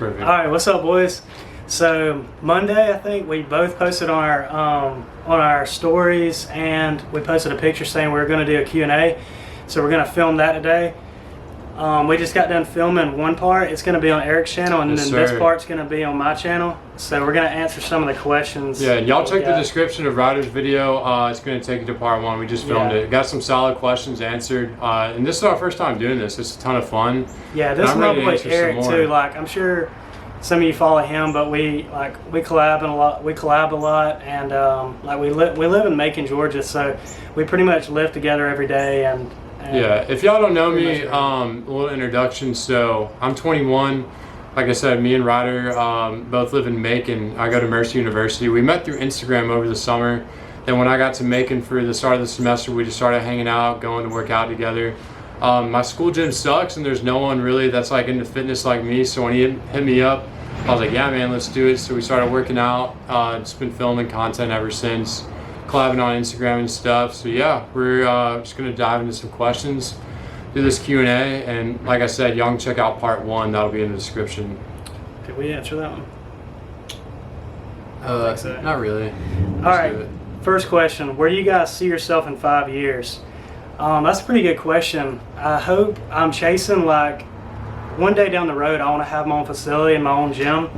perfect. All right, what's up, boys? So Monday, I think we both posted on our stories, and we posted a picture saying we were going to do a Q&A. So we're going to film that today. We just got done filming one part. It's going to be on Eric's channel, and then this part's going to be on my channel. So we're going to answer some of the questions. Yeah, and y'all check the description of Ryder's video. It's going to take you to part one. We just filmed it. Got some solid questions answered. And this is our first time doing this. It's a ton of fun. Yeah, this is my boy Eric too. Like, I'm sure some of you follow him, but we collab a lot. We collab a lot, and like we live in Macon, Georgia, so we pretty much live together every day. And yeah, if y'all don't know me, a little introduction. So I'm 21. Like I said, me and Ryder both live in Macon. I go to Mercer University. We met through Instagram over the summer. Then when I got to Macon for the start of the semester, we just started hanging out, going to work out together. My school gym sucks, and there's no one really that's like into fitness like me. So when he hit me up, I was like, yeah, man, let's do it. So we started working out. Just been filming content ever since. Collabing on Instagram and stuff. So yeah, we're just gonna dive into some questions, do this Q&A, and like I said, y'all can check out part one. That'll be in the description. Did we answer that one? I don't think so. Not really. All right. First question: where do you guys see yourself in 5 years? That's a pretty good question. I hope I'm chasing, like, one day down the road, I want to have my own facility and my own gym.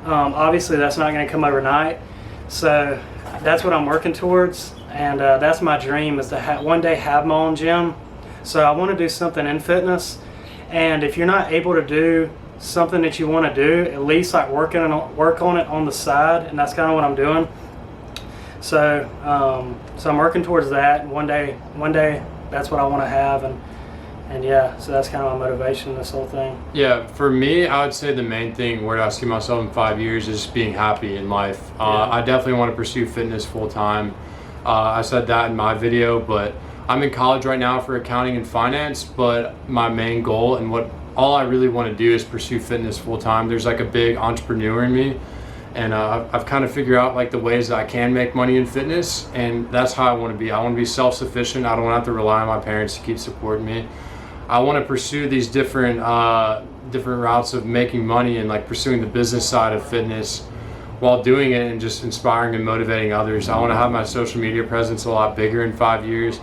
Obviously, that's not going to come overnight. So that's what I'm working towards, and that's my dream, is to one day have my own gym. So I want to do something in fitness, and if you're not able to do something that you want to do, at least like work on it on the side, and that's kind of what I'm doing. So so I'm working towards that. One day that's what I want to have, and yeah, so that's kind of my motivation in this whole thing. Yeah, for me, I would say the main thing where I see myself in 5 years is just being happy in life. I definitely want to pursue fitness full time. I said that in my video, but I'm in college right now for accounting and finance, but my main goal and all I really want to do is pursue fitness full time. There's like a big entrepreneur in me, and I've kind of figured out like the ways that I can make money in fitness, and that's how I want to be. I want to be self-sufficient. I don't want to have to rely on my parents to keep supporting me. I want to pursue these different routes of making money and like pursuing the business side of fitness while doing it and just inspiring and motivating others. I want to have my social media presence a lot bigger in 5 years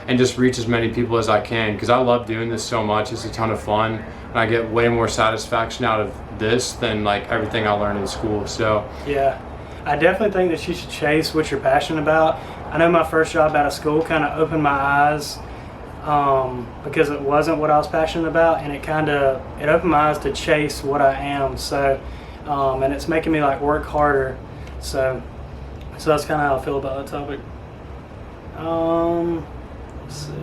and just reach as many people as I can, because I love doing this so much. It's a ton of fun, and I get way more satisfaction out of this than like everything I learned in school. So yeah, I definitely think that you should chase what you're passionate about. I know my first job out of school kind of opened my eyes, because it wasn't what I was passionate about, and it opened my eyes to chase what I am. So and it's making me like work harder. So that's kind of how I feel about that topic. Let's see.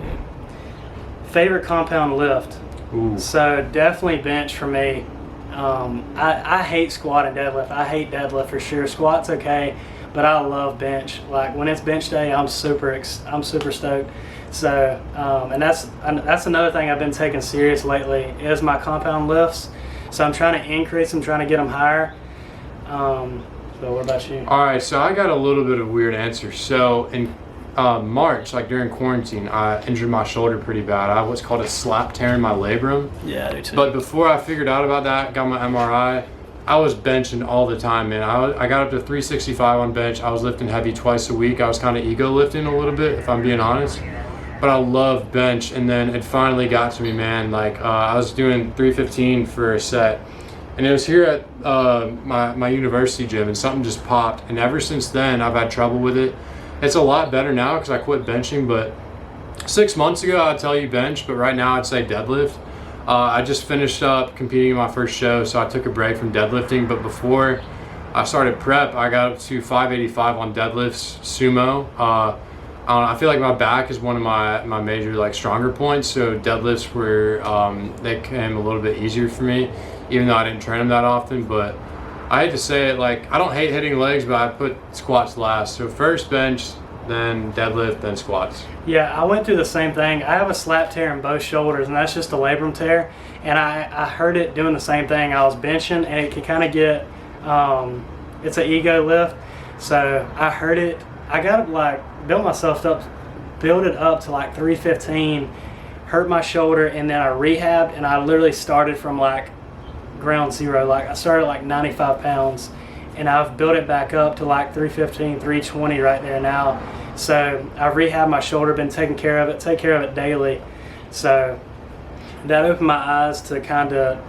Favorite compound lift. Ooh. So definitely bench for me. I hate squat and deadlift. I hate deadlift for sure. Squat's okay, but I love bench. Like when it's bench day, I'm super stoked. So and that's another thing I've been taking serious lately is my compound lifts. So I'm trying to increase them, trying to get them higher. So what about you? All right, so I got a little bit of a weird answer. So in March, like during quarantine, I injured my shoulder pretty bad. I had what's called a slap tear in my labrum. Yeah, I do too. But before I figured out about that, got my MRI, I was benching all the time, man. I got up to 365 on bench. I was lifting heavy twice a week. I was kind of ego lifting a little bit, if I'm being honest. But I love bench, and then it finally got to me, man. Like I was doing 315 for a set, and it was here at my university gym, and something just popped. And ever since then, I've had trouble with it. It's a lot better now because I quit benching, but 6 months ago I'd tell you bench, but right now I'd say deadlift. I just finished up competing in my first show, so I took a break from deadlifting. But before I started prep, I got up to 585 on deadlifts, sumo. I feel like my back is one of my major like stronger points, so deadlifts were they came a little bit easier for me, even though I didn't train them that often. But I hate to say it, like I don't hate hitting legs, but I put squats last. So first bench, then deadlift, then squats. Yeah, I went through the same thing. I have a slap tear in both shoulders, and that's just a labrum tear. And I heard it doing the same thing. I was benching, and it can kind of get, it's an ego lift. So I heard it. I got to like build it up to like 315, hurt my shoulder, and then I rehabbed, and I literally started from like ground zero. Like I started at like 95 pounds, and I've built it back up to like 315, 320 right there now. So I've rehabbed my shoulder, been taking care of it, take care of it daily. So that opened my eyes to kind of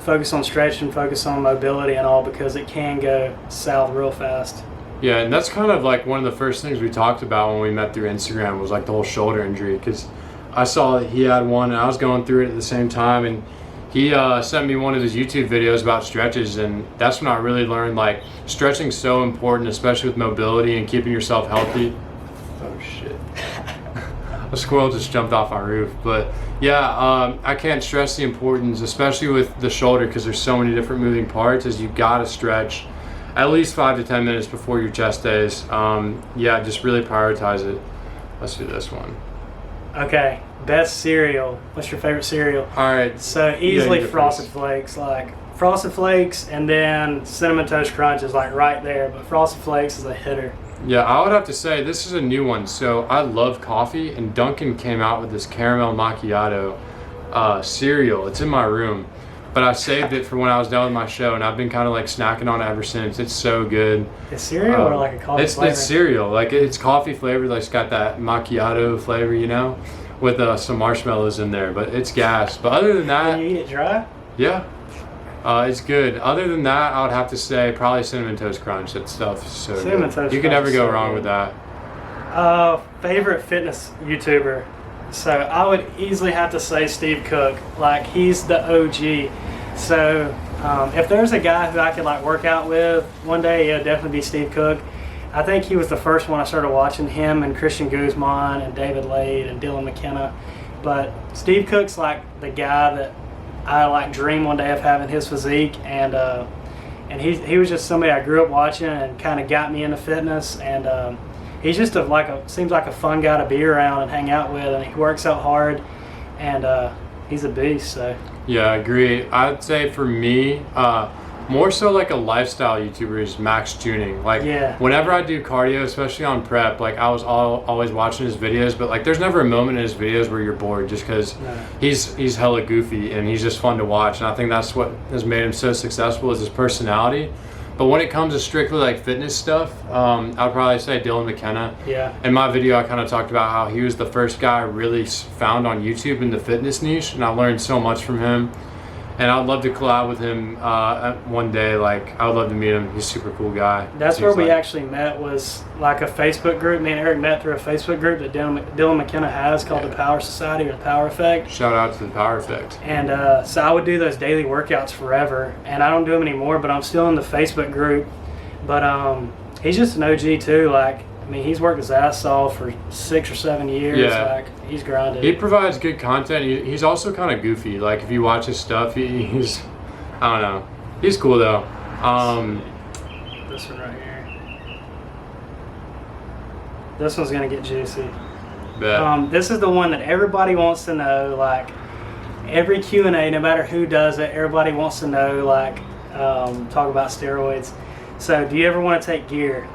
focus on stretching, focus on mobility and all, because it can go south real fast. Yeah, and that's kind of like one of the first things we talked about when we met through Instagram was like the whole shoulder injury, because I saw that he had one and I was going through it at the same time, and he sent me one of his YouTube videos about stretches, and that's when I really learned like stretching's so important, especially with mobility and keeping yourself healthy. Oh shit. A squirrel just jumped off my roof. But yeah, I can't stress the importance, especially with the shoulder, because there's so many different moving parts, is you gotta stretch at least 5 to 10 minutes before your chest days. Yeah, just really prioritize it. Let's do this one. Okay, best cereal. What's your favorite cereal? All right. So easily Frosted Flakes, like Frosted Flakes, and then Cinnamon Toast Crunch is like right there, but Frosted Flakes is a hitter. Yeah, I would have to say this is a new one. So I love coffee, and Dunkin' came out with this caramel macchiato cereal. It's in my room, but I saved it for when I was done with my show, and I've been kind of like snacking on it ever since. It's so good. It's cereal or like a coffee flavor? It's cereal. Like it's coffee flavored. Like it's got that macchiato flavor, you know, with some marshmallows in there. But it's gas. But other than that, can you eat it dry? Yeah. It's good. Other than that, I would have to say probably Cinnamon Toast Crunch. That stuff is so Cinnamon good. Toast You can Crunch never is go so wrong good. with that. Favorite fitness YouTuber. So I would easily have to say Steve Cook. Like he's the OG. So if there's a guy who I could like work out with one day, it'd definitely be Steve Cook. I think he was the first one I started watching, him and Christian Guzman and David Lade and Dylan McKenna. But Steve Cook's like the guy that I like dream one day of having his physique, and he was just somebody I grew up watching and kind of got me into fitness, and he's just seems like a fun guy to be around and hang out with, and he works out hard, and he's a beast. So Yeah, I agree. I'd say for me, more so like a lifestyle YouTuber is Max Tuning. Like Yeah. whenever I do cardio, especially on prep, like I was always watching his videos, but like there's never a moment in his videos where you're bored, just because No. he's hella goofy and he's just fun to watch. And I think that's what has made him so successful, is his personality. But when it comes to strictly like fitness stuff, I'd probably say Dylan McKenna. yeah, In my video, I kind of talked about how he was the first guy I really found on YouTube in the fitness niche, and I learned so much from him. And I'd love to collab with him one day. Like, I would love to meet him. He's a super cool guy. that's Seems where we like. actually met, was like a Facebook group. Me and Eric met through a Facebook group that Dylan McKenna has called Yeah. the Power Society or the Power Effect. Shout out to the Power Effect. And so I would do those daily workouts forever, and I don't do them anymore, but I'm still in the Facebook group. But he's just an OG too. Like, I mean, he's worked his ass off for 6 or 7 years. Yeah. Like, he's grinded. He provides good content. He's also kind of goofy. Like, if you watch his stuff, he's, I don't know. He's cool though. This one right here. This one's gonna get juicy. Bet. This is the one that everybody wants to know. Like, every Q&A, no matter who does it, everybody wants to know. Like, talk about steroids. So, do you ever want to take gear?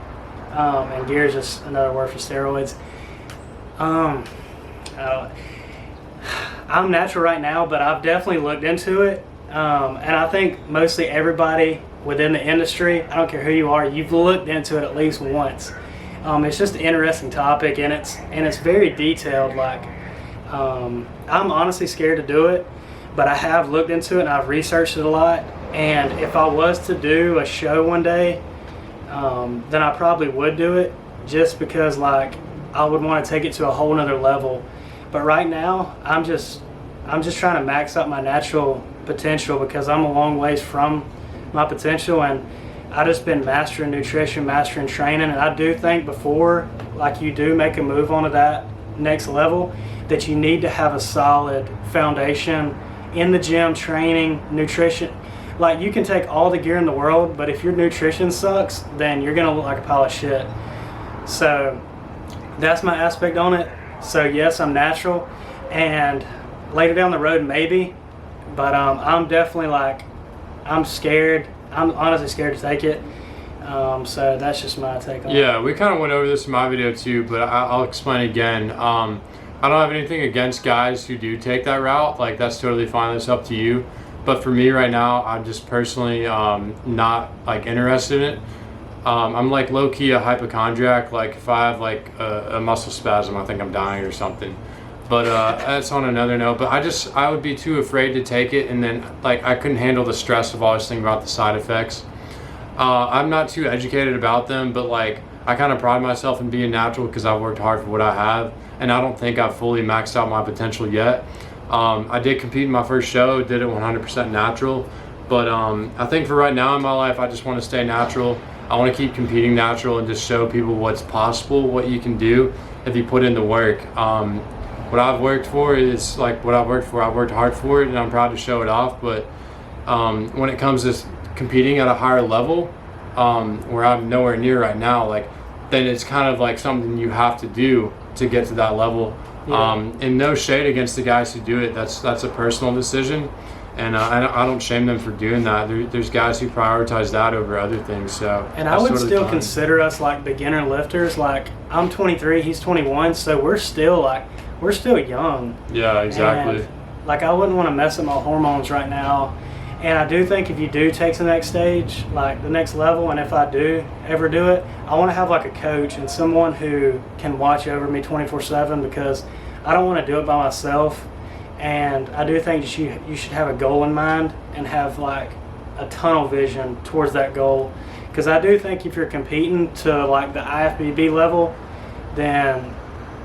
And gear is just another word for steroids. I'm natural right now, but I've definitely looked into it. And I think mostly everybody within the industry, I don't care who you are, you've looked into it at least once. It's just an interesting topic, and it's very detailed. Like, I'm honestly scared to do it, but I have looked into it and I've researched it a lot. And if I was to do a show one day, then I probably would do it, just because like I would want to take it to a whole nother level. But right now, I'm just trying to max out my natural potential, because I'm a long ways from my potential, and I just been mastering nutrition, mastering training. And I do think before like you do make a move onto that next level, that you need to have a solid foundation in the gym, training, nutrition. Like, you can take all the gear in the world, but if your nutrition sucks, then you're gonna look like a pile of shit. So that's my aspect on it. So yes, I'm natural, and later down the road maybe, but I'm definitely like, I'm scared. I'm honestly scared to take it. So that's just my take on it. Yeah, we kind of went over this in my video too, but I'll explain again. I don't have anything against guys who do take that route. Like, that's totally fine. That's up to you. But for me right now, I'm just personally not like interested in it. I'm like low key a hypochondriac. Like if I have like a muscle spasm, I think I'm dying or something. But that's on another note. But I would be too afraid to take it, and then like I couldn't handle the stress of always thinking about the side effects. I'm not too educated about them, but like I kind of pride myself in being natural because I've worked hard for what I have, and I don't think I've fully maxed out my potential yet. I did compete in my first show, did it 100% natural, but I think for right now in my life, I just want to stay natural. I want to keep competing natural and just show people what's possible, what you can do if you put in the work. What I've worked for is like what I've worked for. I've worked hard for it, and I'm proud to show it off. But when it comes to competing at a higher level, where I'm nowhere near right now, like then it's kind of like something you have to do to get to that level. Yeah. And no shade against the guys who do it. That's a personal decision, and I don't shame them for doing that. There's guys who prioritize that over other things. So, and I would still consider us like beginner lifters. Like I'm 23, he's 21, so we're still young. Yeah, exactly. And, like I wouldn't want to mess up my hormones right now. And I do think if you do take the next stage, like the next level, and if I do ever do it, I want to have like a coach and someone who can watch over me 24/7, because I don't want to do it by myself. And I do think you should have a goal in mind and have like a tunnel vision towards that goal. Because I do think if you're competing to like the IFBB level, then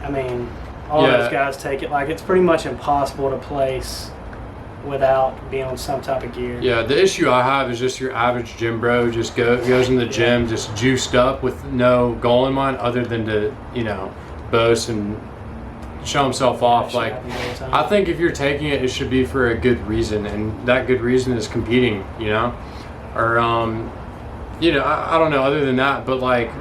I mean all those guys take it. Like it's pretty much impossible to place without being on some type of gear. Yeah, the issue I have is just your average gym bro just goes in the gym just juiced up with no goal in mind other than to, boast and show himself off. Like I think if you're taking it, it should be for a good reason, and that good reason is competing, or I don't know other than that, but like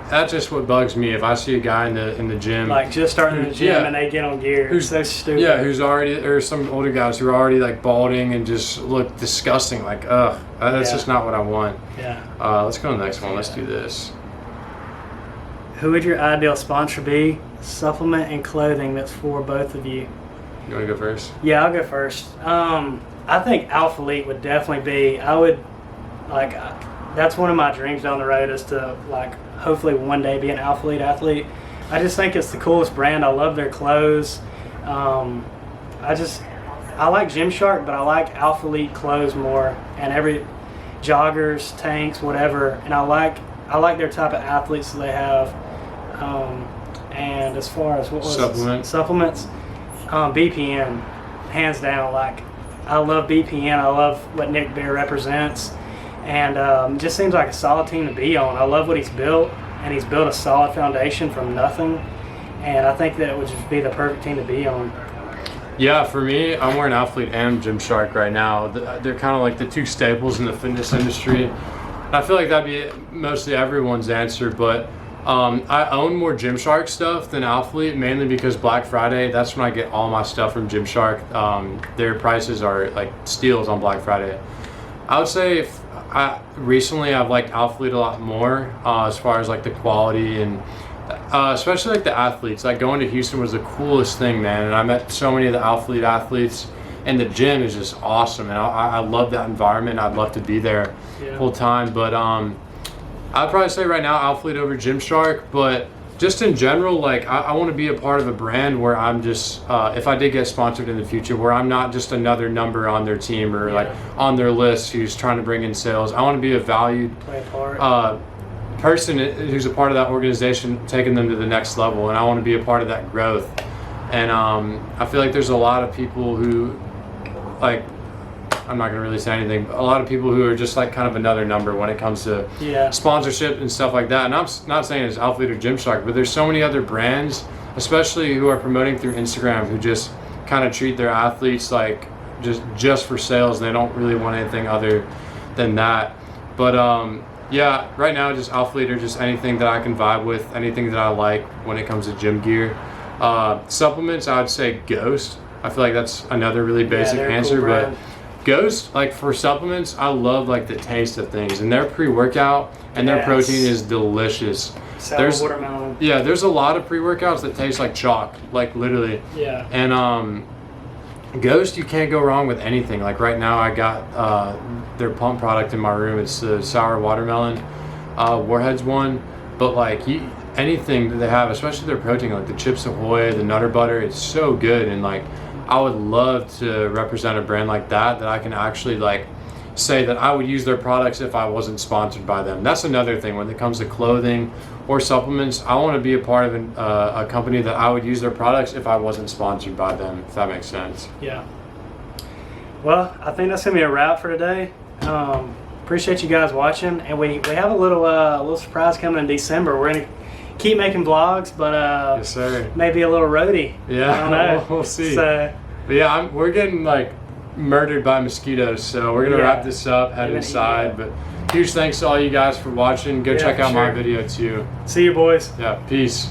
that's just what bugs me. If I see a guy in the gym, like just starting in the gym, and they get on gear, who's so stupid. Yeah, who's already, or some older guys who are already like balding and just look disgusting. Like, that's just not what I want. Yeah. Let's go to the next one. Let's do this. Who would your ideal sponsor be? Supplement and clothing that's for both of you. You want to go first? Yeah, I'll go first. I think Alpha Elite would definitely be. I would like. That's one of my dreams down the road is to like hopefully one day be an Alpha Elite athlete. I just think it's the coolest brand. I love their clothes. I like Gymshark, but I like Alpha Elite clothes more, and every joggers, tanks, whatever. And I like their type of athletes that they have. And as far as supplements, BPN, hands down. Like I love BPN. I love what Nick Bear represents. And it just seems like a solid team to be on. I love what he's built, and he's built a solid foundation from nothing. And I think that would just be the perfect team to be on. Yeah, for me, I'm wearing Athlete and Gymshark right now. They're kind of like the two staples in the fitness industry. And I feel like that'd be mostly everyone's answer, but I own more Gymshark stuff than Athlete, mainly because Black Friday, that's when I get all my stuff from Gymshark. Their prices are like steals on Black Friday. I would say recently I've liked Athlete a lot more as far as like the quality and especially like the athletes. Like going to Houston was the coolest thing, man, and I met so many of the Athlete athletes, and the gym is just awesome, and I love that environment. I'd love to be there full time, but I'd probably say right now Athlete over Gymshark. But just in general, like I want to be a part of a brand where I'm just if I did get sponsored in the future, where I'm not just another number on their team or like on their list who's trying to bring in sales. I want to be a valued person who's a part of that organization, taking them to the next level, and I want to be a part of that growth. And I feel like there's a lot of people who, like, I'm not going to really say anything, but a lot of people who are just like kind of another number when it comes to sponsorship and stuff like that. And I'm not saying it's Athlete or Gymshark, but there's so many other brands, especially who are promoting through Instagram, who just kind of treat their athletes like just for sales. They don't really want anything other than that. But yeah, right now just Athlete or just anything that I can vibe with, anything that I like when it comes to gym gear. Supplements, I would say Ghost. I feel like that's another really basic answer, cool, but Ghost, like for supplements, I love like the taste of things, and their pre-workout and their protein is delicious. Sour watermelon. Yeah, there's a lot of pre-workouts that taste like chalk, like literally. Yeah. And Ghost, you can't go wrong with anything. Like right now, I got their pump product in my room. It's the sour watermelon Warheads one. But like anything that they have, especially their protein, like the Chips Ahoy, the Nutter Butter, it's so good. And like I would love to represent a brand like that I can actually like say that I would use their products if I wasn't sponsored by them. That's another thing when it comes to clothing or supplements. I want to be a part of a company that I would use their products if I wasn't sponsored by them, if that makes sense. Yeah. Well, I think that's gonna be a wrap for today. Appreciate you guys watching, and we have a little surprise coming in December. We're gonna keep making vlogs, but yes, sir. Maybe a little roadie. Yeah, I don't know. we'll see. So, but yeah, we're getting like murdered by mosquitoes, so we're gonna wrap this up, head inside. But huge thanks to all you guys for watching. Go check out my video too. See you, boys. Yeah, peace.